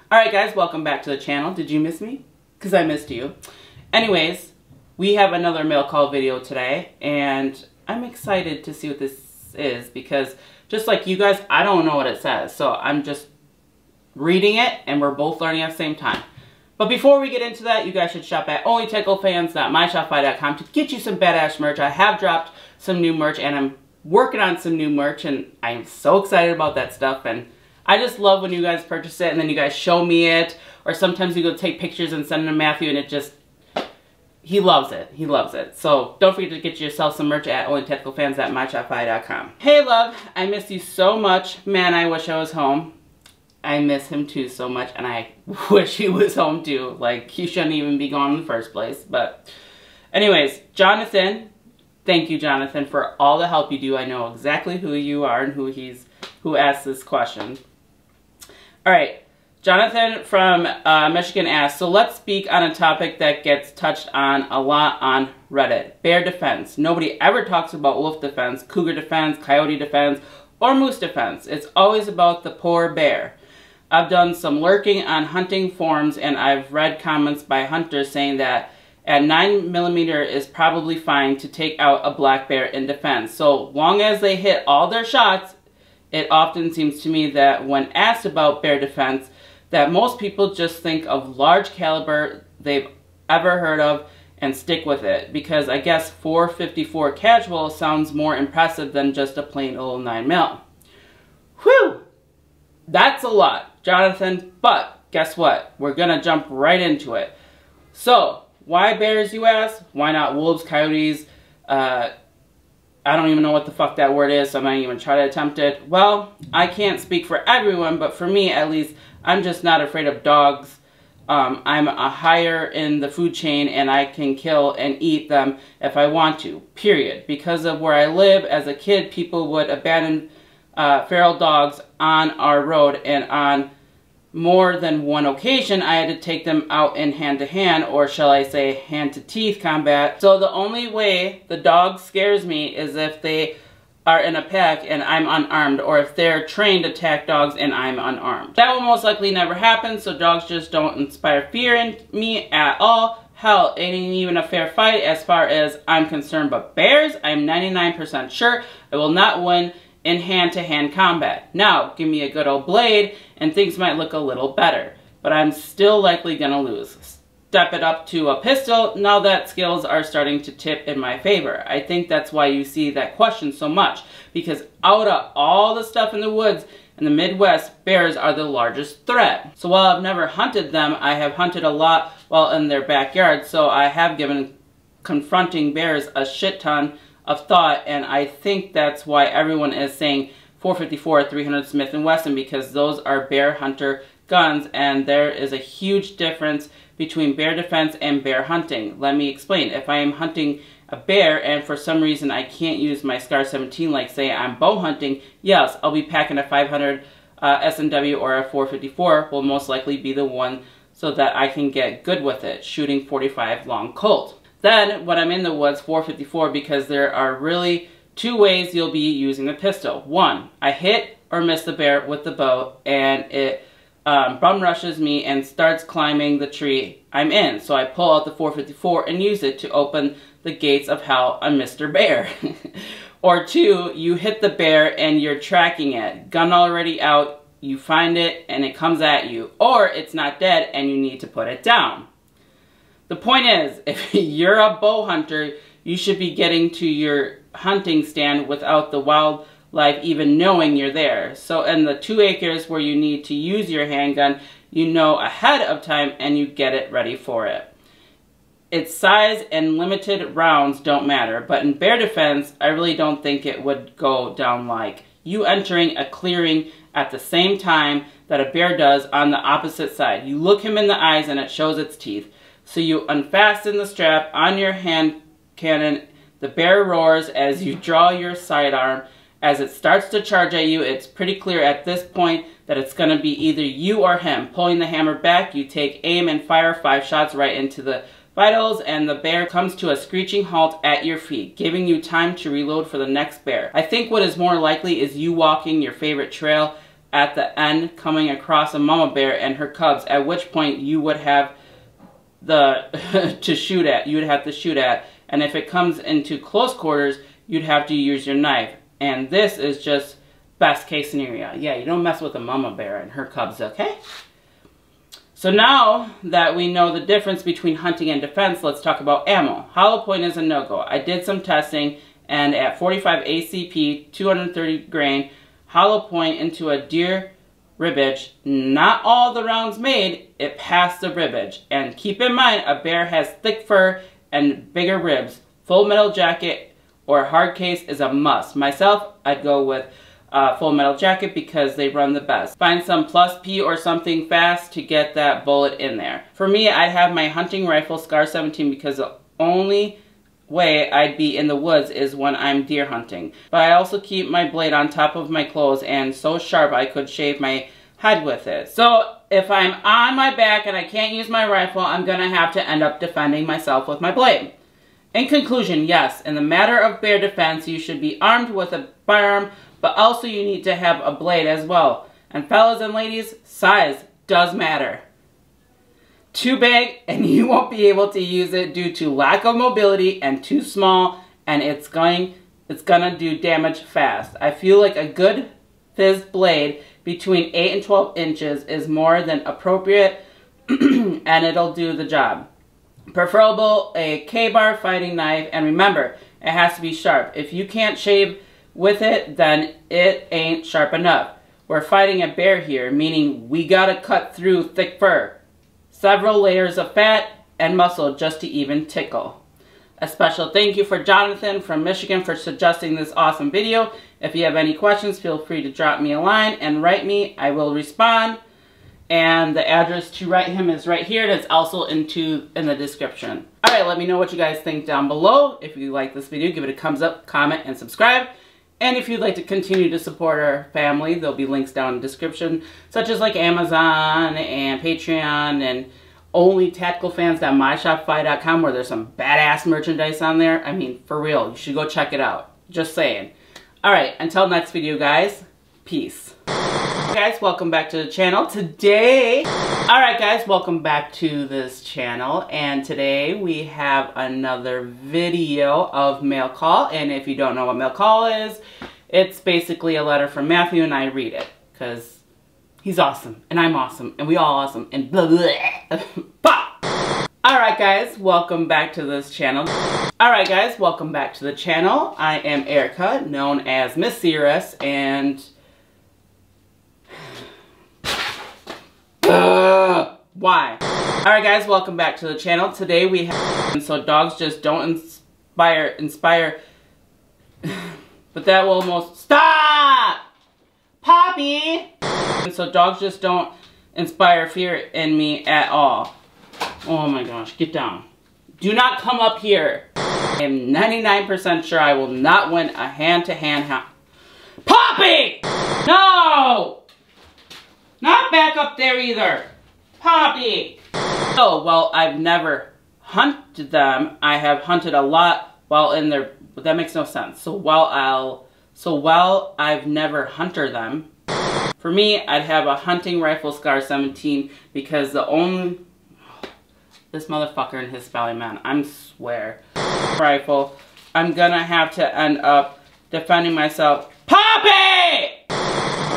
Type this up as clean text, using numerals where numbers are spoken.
Alright guys, welcome back to the channel. Did you miss me? Because I missed you. Anyways, we have another mail call video today, and I'm excited to see what this is because just like you guys, I don't know what it says. So I'm just reading it and we're both learning at the same time. But before we get into that, you guys should shop at onlytecofans.myshopify.com to get you some badass merch. I have dropped some new merch and I'm working on some new merch and I'm so excited about that stuff. And I just love when you guys purchase it and then you guys show me it, or sometimes you go take pictures and send them to Matthew and it just, he loves it. He loves it. So don't forget to get yourself some merch at onlytecofans.myshopify.com. Hey love, I miss you so much. Man, I wish I was home. I miss him too so much and I wish he was home too. Like, he shouldn't even be gone in the first place. But anyways, Jonathan, thank you Jonathan for all the help you do. I know exactly who you are and who asked this question. Alright, Jonathan from Michigan asked, so let's speak on a topic that gets touched on a lot on Reddit. Bear defense. Nobody ever talks about wolf defense, cougar defense, coyote defense, or moose defense. It's always about the poor bear. I've done some lurking on hunting forums and I've read comments by hunters saying that at 9mm is probably fine to take out a black bear in defense. So long as they hit all their shots, it often seems to me that when asked about bear defense, that most people just think of large caliber they've ever heard of and stick with it. Because I guess 454 casual sounds more impressive than just a plain old 9mm. Whew! That's a lot, Jonathan, but guess what? We're gonna jump right into it. So, why bears, you ask? Why not wolves, coyotes, I don't even know what the fuck that word is, so I'm not even try to attempt it. Well, I can't speak for everyone, but for me, at least, I'm just not afraid of dogs. I'm a higher in the food chain, and I can kill and eat them if I want to, period. Because of where I live, as a kid, people would abandon feral dogs on our road, and on more than one occasion, I had to take them out in hand-to-hand, or shall I say hand-to-teeth combat. So the only way the dog scares me is if they are in a pack and I'm unarmed, or if they're trained to attack dogs and I'm unarmed. That will most likely never happen, so dogs just don't inspire fear in me at all. Hell, it ain't even a fair fight as far as I'm concerned. But bears, I'm 99% sure I will not win in hand-to-hand combat. Now, give me a good old blade and things might look a little better, but I'm still likely gonna lose. Step it up to a pistol, now that skills are starting to tip in my favor. I think that's why you see that question so much, because out of all the stuff in the woods in the Midwest, bears are the largest threat. So while I've never hunted them, I have hunted a lot while in their backyard, so I have given confronting bears a shit ton of thought, and I think that's why everyone is saying 454 300 Smith & Wesson, because those are bear hunter guns, and there is a huge difference between bear defense and bear hunting. Let me explain. If I am hunting a bear and for some reason I can't use my SCAR 17, like say I'm bow hunting, yes, I'll be packing a 500 S&W, or a 454 will most likely be the one so that I can get good with it, shooting 45 long Colt. Then, when I'm in the woods, 454, because there are really two ways you'll be using the pistol. One, I hit or miss the bear with the bow, and it bum rushes me and starts climbing the tree I'm in. So I pull out the 454 and use it to open the gates of hell on Mr. Bear. Or two, you hit the bear and you're tracking it. Gun already out, you find it and it comes at you. Or it's not dead and you need to put it down. The point is, if you're a bow hunter, you should be getting to your hunting stand without the wildlife even knowing you're there. So in the 2 acres where you need to use your handgun, you know ahead of time and you get it ready for it. Its size and limited rounds don't matter, but in bear defense, I really don't think it would go down like you entering a clearing at the same time that a bear does on the opposite side. You look him in the eyes and it shows its teeth. So you unfasten the strap on your hand cannon. The bear roars as you draw your sidearm. As it starts to charge at you, it's pretty clear at this point that it's going to be either you or him. Pulling the hammer back, you take aim and fire 5 shots right into the vitals, and the bear comes to a screeching halt at your feet, giving you time to reload for the next bear. I think what is more likely is you walking your favorite trail at the end coming across a mama bear and her cubs, at which point you would have to shoot at. You would have to shoot at. And if it comes into close quarters, you'd have to use your knife. And this is just best case scenario. Yeah, you don't mess with a mama bear and her cubs, okay? So now that we know the difference between hunting and defense, let's talk about ammo. Hollow point is a no-go. I did some testing, and at 45 ACP, 230 grain, hollow point into a deer ribbage, not all the rounds made, it passed the ribbage. And keep in mind, a bear has thick fur and bigger ribs. Full metal jacket or hard case is a must. Myself, I'd go with full metal jacket because they run the best. Find some plus P or something fast to get that bullet in there. For me, I'd have my hunting rifle Scar 17 because the only way I'd be in the woods is when I'm deer hunting. But I also keep my blade on top of my clothes and so sharp I could shave my head with it. So if I'm on my back and I can't use my rifle, I'm gonna have to end up defending myself with my blade. In conclusion, yes, in the matter of bear defense, you should be armed with a firearm, but also you need to have a blade as well. And fellas and ladies, size does matter. Too big and you won't be able to use it due to lack of mobility, and too small and it's gonna do damage fast. I feel like a good fizz blade between 8 and 12 inches is more than appropriate and it'll do the job. Preferable a K-bar fighting knife, and remember, it has to be sharp. If you can't shave with it, then it ain't sharp enough. We're fighting a bear here, meaning we gotta cut through thick fur. Several layers of fat and muscle just to even tickle. A special thank you for Jonathan from Michigan for suggesting this awesome video. If you have any questions, feel free to drop me a line and write me. I will respond. And the address to write him is right here. That's also in the description. Alright, let me know what you guys think down below. If you like this video, give it a thumbs up, comment, and subscribe. And if you'd like to continue to support our family, there'll be links down in the description, such as like Amazon and Patreon and only tacticalfans.myshopify.com, where there's some badass merchandise on there. I mean, for real, you should go check it out. Just saying. Alright, until next video, guys. Peace. Guys, welcome back to the channel. Alright guys, welcome back to this channel, and today we have another video of mail call. And if you don't know what mail call is, it's basically a letter from Matthew and I read it because he's awesome and I'm awesome and we all awesome and blah blah pop. Alright guys, welcome back to this channel. Alright guys, welcome back to the channel. I am Erica, known as Miss Cirrus, and why? Alright guys, welcome back to the channel. Today we have, so dogs just don't inspire, but that will almost, stop! Poppy! And so dogs just don't inspire fear in me at all. Oh my gosh, get down. Do not come up here. I am 99% sure I will not win a hand-to-hand Poppy! No! Not back up there either. Poppy! So, while I've never hunted them, I have hunted a lot while in their, but that makes no sense. So while I've never hunted them, for me, I'd have a hunting rifle Scar 17 because the only, this motherfucker and his spelling, man, I swear, rifle, I'm gonna have to end up defending myself. Poppy!